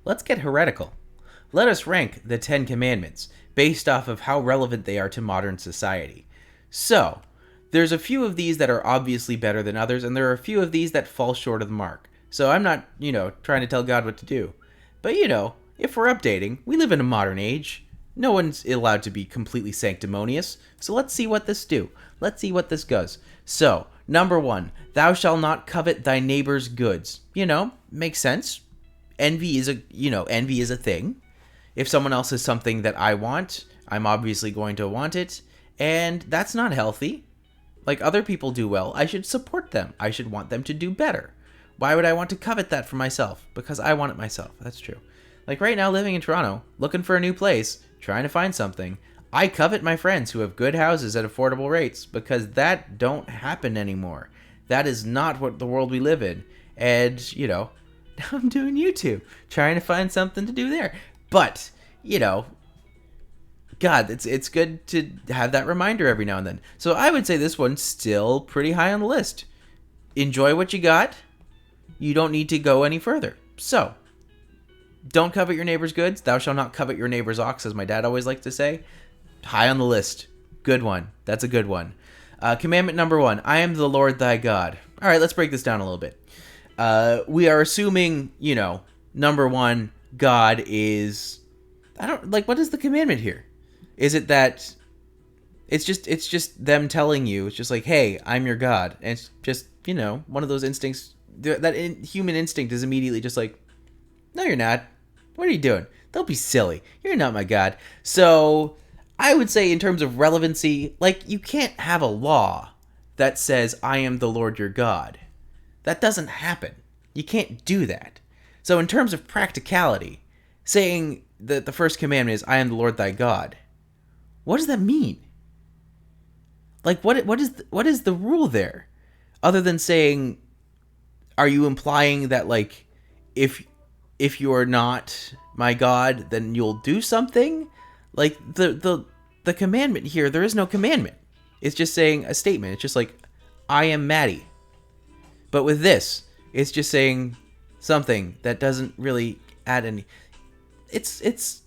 Let's get heretical. Let us rank the 10 Commandments based off of how relevant they are to modern society. So, there's a few of these that are obviously better than others, and there are a few of these that fall short of the mark. So I'm not, trying to tell God what to do. But, if we're updating, we live in a modern age. No one's allowed to be completely sanctimonious. So let's see what this do. Let's see what this goes. So, number 1, thou shalt not covet thy neighbor's goods. Makes sense. Envy is a thing. If someone else has something that I want, I'm obviously going to want it, and that's not healthy. Like, other people do well, I should support them. I should want them to do better. Why would I want to covet that for myself? Because I want it myself. That's true. Like, right now, living in Toronto, looking for a new place, trying to find something, I covet my friends who have good houses at affordable rates, because that don't happen anymore. That is not what the world we live in. And, now I'm doing YouTube, trying to find something to do there. But, God, it's good to have that reminder every now and then. So I would say this one's still pretty high on the list. Enjoy what you got. You don't need to go any further. So, don't covet your neighbor's goods. Thou shalt not covet your neighbor's ox, as my dad always liked to say. High on the list. Good one. That's a good one. Commandment number 1. I am the Lord thy God. All right, let's break this down a little bit. We are assuming, number 1, God is... what is the commandment here? Is it that it's just them telling you, it's just like, hey, I'm your God. And it's just, one of those instincts, human instinct is immediately just like, no, you're not. What are you doing? Don't be silly. You're not my God. So I would say in terms of relevancy, you can't have a law that says, I am the Lord your God. That doesn't happen. You can't do that. So in terms of practicality, saying that the first commandment is, I am the Lord thy God, what does that mean? What is the rule there? Other than saying, are you implying that, if you're not my God, then you'll do something? The commandment here, there is no commandment. It's just saying a statement. It's just like, I am Maddie. But with this, it's just saying something that doesn't really add any... It's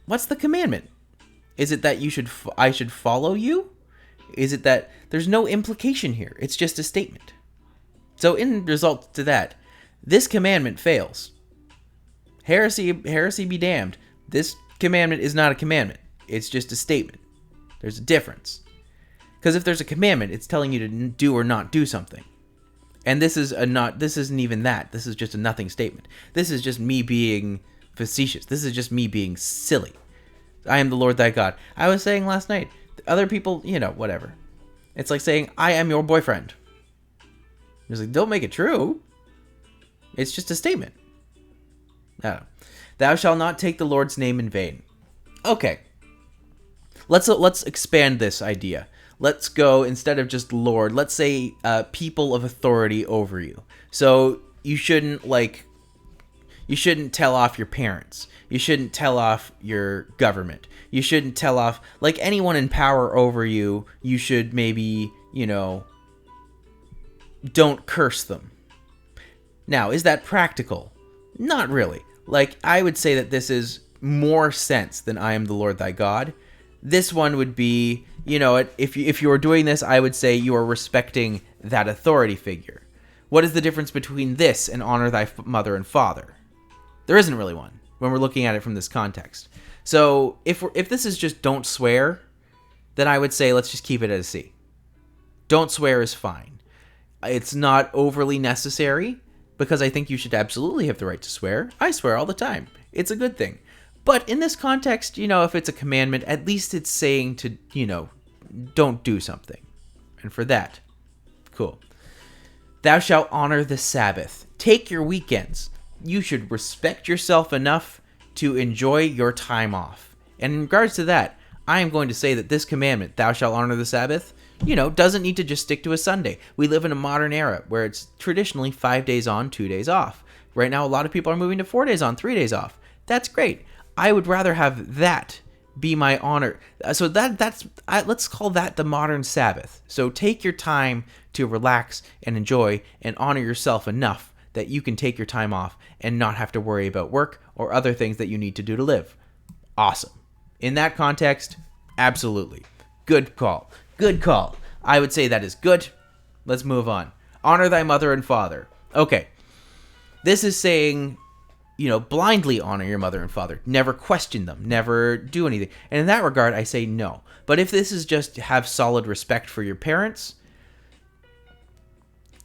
what's the commandment? Is it that I should follow you? Is it that there's no implication here? It's just a statement. So in result to that, this commandment fails. Heresy be damned. This commandment is not a commandment. It's just a statement. There's a difference. Because if there's a commandment, it's telling you to do or not do something. And this isn't even that. This is just a nothing statement. This is just me being facetious. This is just me being silly. I am the Lord thy God. I was saying last night, other people, whatever. It's like saying, I am your boyfriend. It's like, don't make it true. It's just a statement. I don't know. Thou shalt not take the Lord's name in vain. Okay. Let's expand this idea. Let's go, instead of just Lord, let's say people of authority over you. So you shouldn't tell off your parents. You shouldn't tell off your government. You shouldn't tell off, anyone in power over you. You should maybe, don't curse them. Now, is that practical? Not really. I would say that this is more sense than I am the Lord thy God. This one would be, if you were doing this, I would say you are respecting that authority figure. What is the difference between this and honor thy mother and father? There isn't really one when we're looking at it from this context. So if this is just don't swear, then I would say let's just keep it at a C. Don't swear is fine. It's not overly necessary, because I think you should absolutely have the right to swear. I swear all the time. It's a good thing. But in this context, if it's a commandment, at least it's saying to, don't do something. And for that, cool. Thou shalt honor the Sabbath. Take your weekends. You should respect yourself enough to enjoy your time off. And in regards to that, I am going to say that this commandment, thou shalt honor the Sabbath, doesn't need to just stick to a Sunday. We live in a modern era where it's traditionally 5 days on, 2 days off. Right now, a lot of people are moving to 4 days on, 3 days off. That's great. I would rather have that be my honor. So let's call that the modern Sabbath. So take your time to relax and enjoy and honor yourself enough that you can take your time off and not have to worry about work or other things that you need to do to live. Awesome. In that context, absolutely. Good call. Good call. I would say that is good. Let's move on. Honor thy mother and father. Okay. This is saying, blindly honor your mother and father. Never question them. Never do anything. And in that regard, I say no. But if this is just have solid respect for your parents,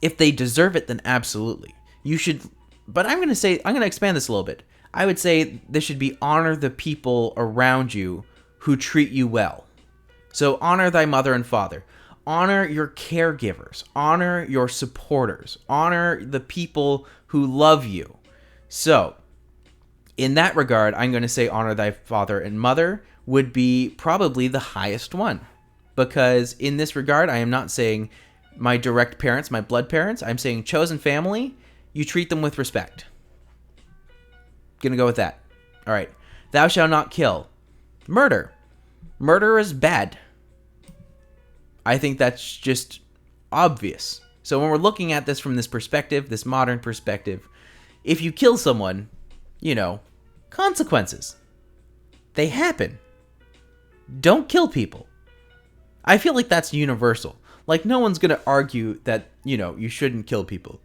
if they deserve it, then absolutely. You should, but I'm going to expand this a little bit. I would say this should be honor the people around you who treat you well. So honor thy mother and father. Honor your caregivers. Honor your supporters. Honor the people who love you. So, in that regard, I'm going to say honor thy father and mother would be probably the highest one. Because in this regard, I am not saying my direct parents, my blood parents. I'm saying chosen family, you treat them with respect. Gonna go with that. All right. Thou shalt not kill. Murder. Murder is bad. I think that's just obvious. So when we're looking at this from this perspective, this modern perspective, if you kill someone, consequences. They happen. Don't kill people. I feel like that's universal. Like, no one's going to argue that, you shouldn't kill people.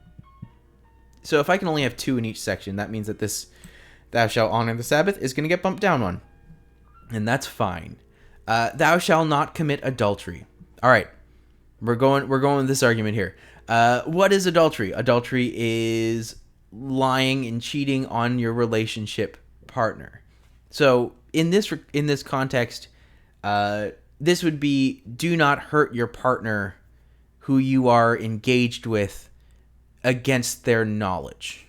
So if I can only have 2 in each section, that means that this thou shalt honor the Sabbath is going to get bumped down one. And that's fine. Thou shalt not commit adultery. All right. We're going with this argument here. What is adultery? Adultery is lying and cheating on your relationship partner. So in this context, this would be do not hurt your partner who you are engaged with against their knowledge.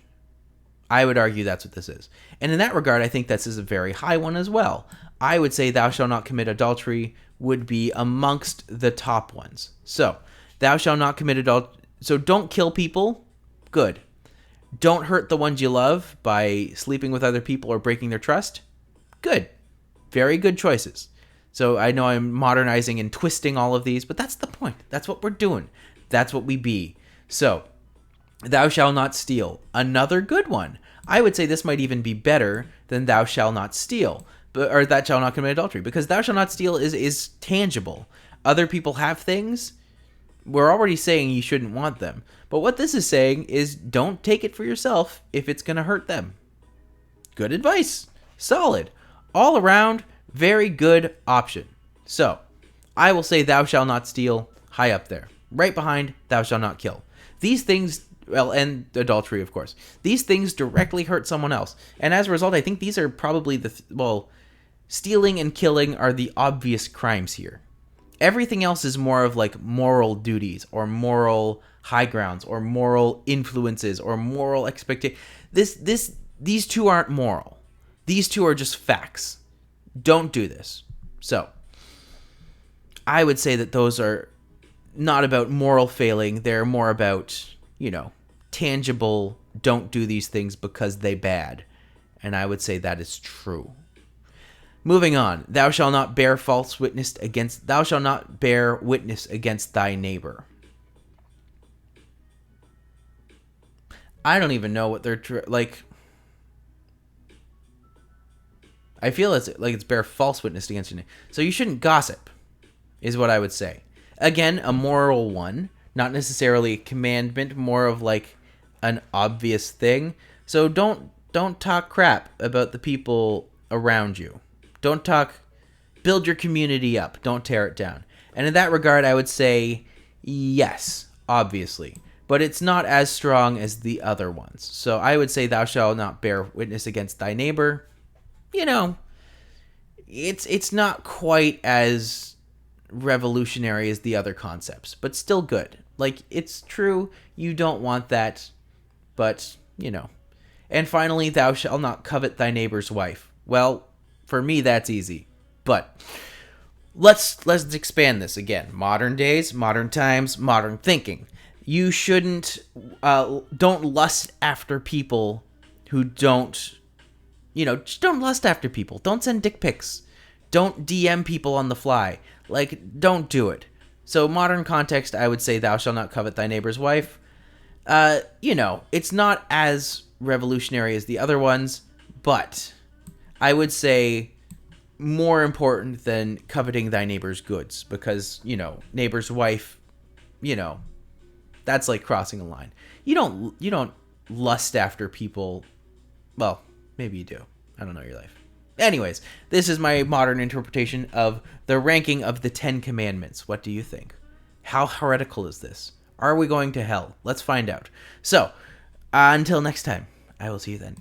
I would argue that's what this is. And in that regard, I think this is a very high one as well. I would say thou shalt not commit adultery would be amongst the top ones. So, thou shalt not commit adultery. So don't kill people. Good. Don't hurt the ones you love by sleeping with other people or breaking their trust. Good. Very good choices. So I know I'm modernizing and twisting all of these, but that's the point. That's what we're doing. That's what we be. So, thou shalt not steal. Another good one. I would say this might even be better than thou shalt not steal. Or thou shalt not commit adultery. Because thou shalt not steal is tangible. Other people have things. We're already saying you shouldn't want them. But what this is saying is don't take it for yourself if it's going to hurt them. Good advice. Solid. All around, very good option. So, I will say thou shalt not steal, high up there. Right behind thou shalt not kill. These things, well, and adultery, of course. These things directly hurt someone else. And as a result, I think these are probably stealing and killing are the obvious crimes here. Everything else is more of like moral duties or moral high grounds or moral influences or moral expectations. These two aren't moral. These two are just facts. Don't do this. So, I would say that those are not about moral failing. They're more about, tangible, don't do these things because they bad. And I would say that is true. Moving on. Thou shalt not bear witness against thy neighbor. I don't even know what they're like. I feel it's bear false witness against your neighbor. So you shouldn't gossip, is what I would say. Again, a moral one, not necessarily a commandment, more of like an obvious thing. So don't talk crap about the people around you. Build your community up. Don't tear it down. And in that regard, I would say yes, obviously. But it's not as strong as the other ones. So I would say thou shalt not bear witness against thy neighbor. It's not quite as revolutionary as the other concepts, but still good. Like, it's true, you don't want that, but, And finally, thou shalt not covet thy neighbor's wife. Well, for me, that's easy. But let's expand this again. Modern days, modern times, modern thinking. You shouldn't, don't lust after people who don't, just don't lust after people. Don't send dick pics. Don't DM people on the fly. Like, don't do it. So modern context, I would say thou shalt not covet thy neighbor's wife. It's not as revolutionary as the other ones, but I would say more important than coveting thy neighbor's goods, because, neighbor's wife, that's like crossing a line. You don't lust after people. Well, maybe you do. I don't know your life. Anyways, this is my modern interpretation of the ranking of the 10 Commandments. What do you think? How heretical is this? Are we going to hell? Let's find out. So, until next time, I will see you then.